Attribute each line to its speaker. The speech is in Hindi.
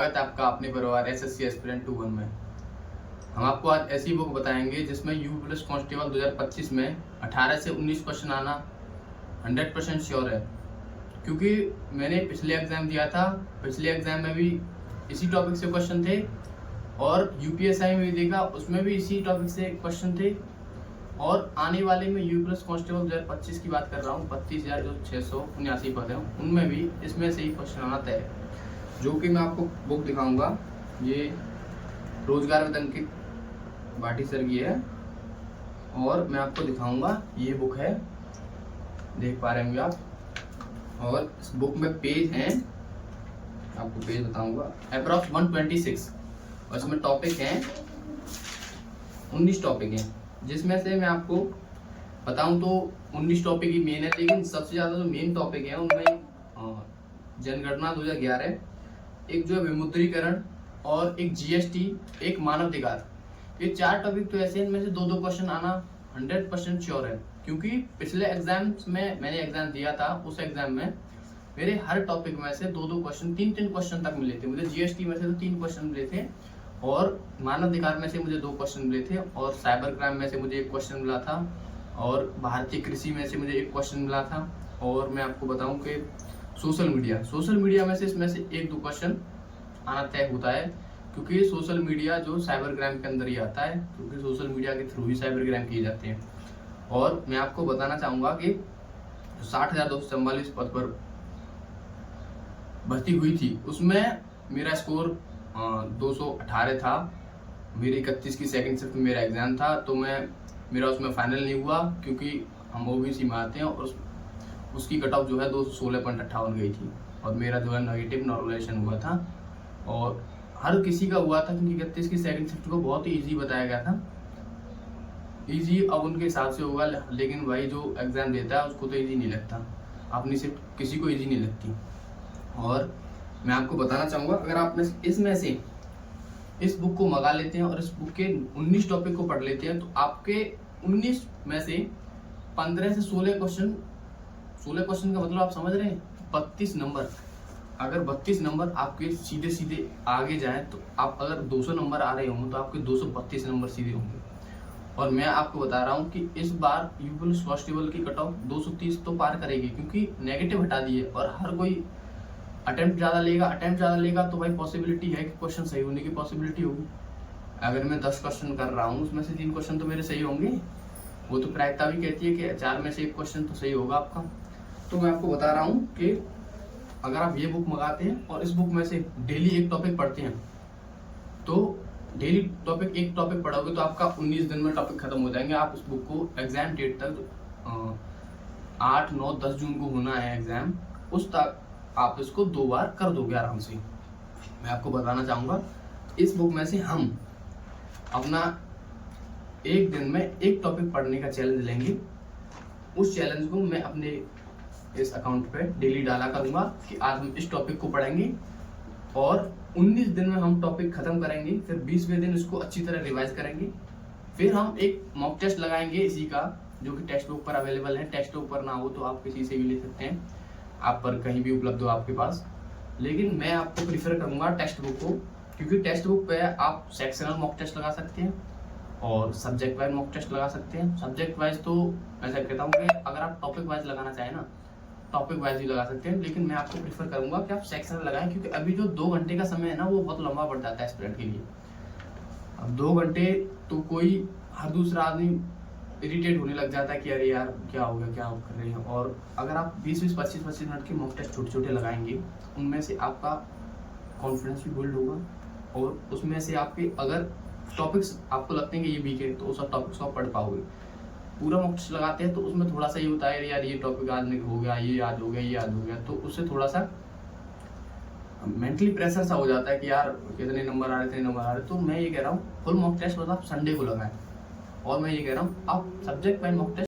Speaker 1: स्वागत है आपका अपने परिवार एसएससी एस्पिरेंट 2-1 में। हम आपको आज ऐसी बुक बताएंगे जिसमें यूपी पुलिस कांस्टेबल 2025 में 18 से 19 क्वेश्चन आना 100% श्योर है, क्योंकि मैंने पिछले एग्जाम दिया था। पिछले एग्जाम में भी इसी टॉपिक से क्वेश्चन थे और यूपीएसआई में भी देखा, उसमें भी इसी टॉपिक से क्वेश्चन थे। और आने वाले में यूपी पुलिस कांस्टेबल 2025 की बात कर रहा हूँ, 32,679 पद हैं, उनमें भी इसमें से ही क्वेश्चन आना तय है। जो कि मैं आपको बुक दिखाऊंगा, ये रोजगार वेतन की भाटी सर की है और मैं आपको दिखाऊंगा, ये बुक है, देख पा रहे होंगे आप। और इस बुक में पेज हैं, आपको पेज बताऊंगा, अप्रॉक्स 126 और इसमें टॉपिक हैं 19 टॉपिक हैं, जिसमें से मैं आपको बताऊं तो 19 टॉपिक ही मेन है, लेकिन सबसे ज्यादा जो मेन टॉपिक है उनमें जनगणना 2011, एक जो है विमुद्रीकरण और एक जीएसटी, एक मानवाधिकार। ये 4 टॉपिक तो ऐसे हैं, इनमें से 2-2 क्वेश्चन आना 100% श्योर है, क्योंकि पिछले एग्जाम्स में मैंने एग्जाम दिया था, उस एग्जाम में मेरे हर टॉपिक में से 2-2 क्वेश्चन, 3-3 क्वेश्चन तक मिले थे। मुझे जीएसटी में से तो 3 क्वेश्चन मिले थे और मानवाधिकार में से मुझे 2 क्वेश्चन मिले थे और साइबर क्राइम में से मुझे 1 क्वेश्चन मिला था और भारतीय कृषि में से मुझे 1 क्वेश्चन मिला था। और मैं आपको बताऊं कि सोशल मीडिया में से इसमें से 1-2 क्वेश्चन आना तय होता है, क्योंकि सोशल मीडिया जो साइबर क्राइम के अंदर ही आता है, क्योंकि सोशल मीडिया के थ्रू ही साइबर क्राइम किए जाते हैं। और मैं आपको बताना चाहूंगा कि 60,244 पद पर भर्ती हुई थी, उसमें मेरा स्कोर 218 था। मेरी 31 की सेकंड शिफ्ट में मेरा एग्जाम था, तो मेरा उसमें फाइनल नहीं हुआ, क्योंकि हम ओबीसी में आते हैं और उसकी कट ऑफ जो है 216.58 गई थी और मेरा जो है नेगेटिव नॉर्मलाइजेशन हुआ था। और हर किसी का हुआ था, क्योंकि 31 की सेकंड शिफ्ट को बहुत ही इजी बताया गया था। इजी अब उनके हिसाब से होगा, लेकिन भाई जो एग्जाम देता है उसको तो इजी नहीं लगता, अपनी शिफ्ट किसी को इजी नहीं लगती। और मैं आपको बताना चाहूँगा, अगर आप इसमें से इस बुक को मंगा लेते हैं और इस बुक के 19 टॉपिक को पढ़ लेते हैं, तो आपके 19 में से 15 से 16 क्वेश्चन का मतलब आप समझ रहे हैं, 32 नंबर। अगर 32 नंबर आपके सीधे सीधे आगे जाएं, तो आप अगर 200 नंबर आ रहे होंगे तो आपके 232 नंबर सीधे होंगे। और मैं आपको बता रहा हूं कि इस बार यूपी पुलिस कांस्टेबल की कट ऑफ 230 तो पार करेगी, क्योंकि नेगेटिव हटा दिए और हर कोई अटेम्प्ट ज्यादा लेगा तो भाई पॉसिबिलिटी है कि क्वेश्चन सही होने की पॉसिबिलिटी होगी। अगर मैं 10 क्वेश्चन कर रहा हूँ, उसमें से 3 क्वेश्चन तो मेरे सही होंगे, वो तो प्रायिकता भी कहती है कि 4 में से 1 क्वेश्चन तो सही होगा आपका। तो मैं आपको बता रहा हूँ कि अगर आप ये बुक मंगाते हैं और इस बुक में से डेली 1 टॉपिक पढ़ते हैं, तो डेली एक टॉपिक पढ़ोगे तो आपका 19 दिन में टॉपिक खत्म हो जाएंगे। आप इस बुक को एग्जाम डेट तक 8, 9, 10 जून को होना है एग्जाम, उस तक आप इसको 2 बार कर दोगे आराम से। मैं आपको बताना चाहूंगा, इस बुक में से हम अपना एक दिन में 1 टॉपिक पढ़ने का चैलेंज लेंगे। उस चैलेंज को मैं अपने इस अकाउंट पे डेली डाला करूंगा कि आज हम इस टॉपिक को पढ़ेंगे और 19 दिन में हम टॉपिक खत्म करेंगे। फिर 20वें दिन इसको अच्छी तरह रिवाइज करेंगे। फिर हम एक मॉक टेस्ट लगाएंगे इसी का, जो कि टेक्स्ट बुक पर अवेलेबल है। टेक्स्ट बुक पर ना हो तो आप किसी से भी ले सकते हैं, आप पर कहीं भी उपलब्ध हो आपके पास, लेकिन मैं आपको प्रीफर करूंगा टेक्स्ट बुक को, क्योंकि टेक्स्ट बुक पे आप सेक्शनल मॉक टेस्ट लगा सकते हैं और सब्जेक्ट वाइज मॉक टेस्ट लगा सकते हैं। सब्जेक्ट वाइज तो मैं कहता हूँ कि अगर आप टॉपिक वाइज लगाना चाहें ना, टॉपिक वाइज भी लगा सकते हैं, लेकिन मैं आपको प्रीफर करूंगा कि आप सेक्शनल लगाएं, क्योंकि अभी जो 2 घंटे का समय है ना, वो बहुत लंबा पड़ जाता है एस्पिरेंट के लिए। अब 2 घंटे तो कोई हर दूसरा आदमी इरिटेट होने लग जाता है कि अरे यार क्या हो गया, क्या कर रहे हैं। और अगर आप 20-20, 25-25 मिनट के मॉक टेस्ट छोटे लगाएंगे, उनमें से आपका कॉन्फिडेंस भी बिल्ड होगा और उसमें से आपके अगर टॉपिक्स आपको लगते हैं कि ये वीक है, तो उस टॉपिक्स को आप पढ़ पाओगे। पूरा मॉक टेस्ट लगाते हैं तो उसमें थोड़ा सा ये होता है यार, ये टॉपिक आज हो गया, ये याद हो गया, तो उससे थोड़ा सा मेंटली प्रेशर सा हो जाता है कि यार कितने नंबर आ रहे। तो मैं ये कह रहा हूँ, फुल मॉक टेस्ट मतलब संडे को लगाएं। और मैं ये कह रहा हूँ, आप सब्जेक्ट वाइज मॉक टेस्ट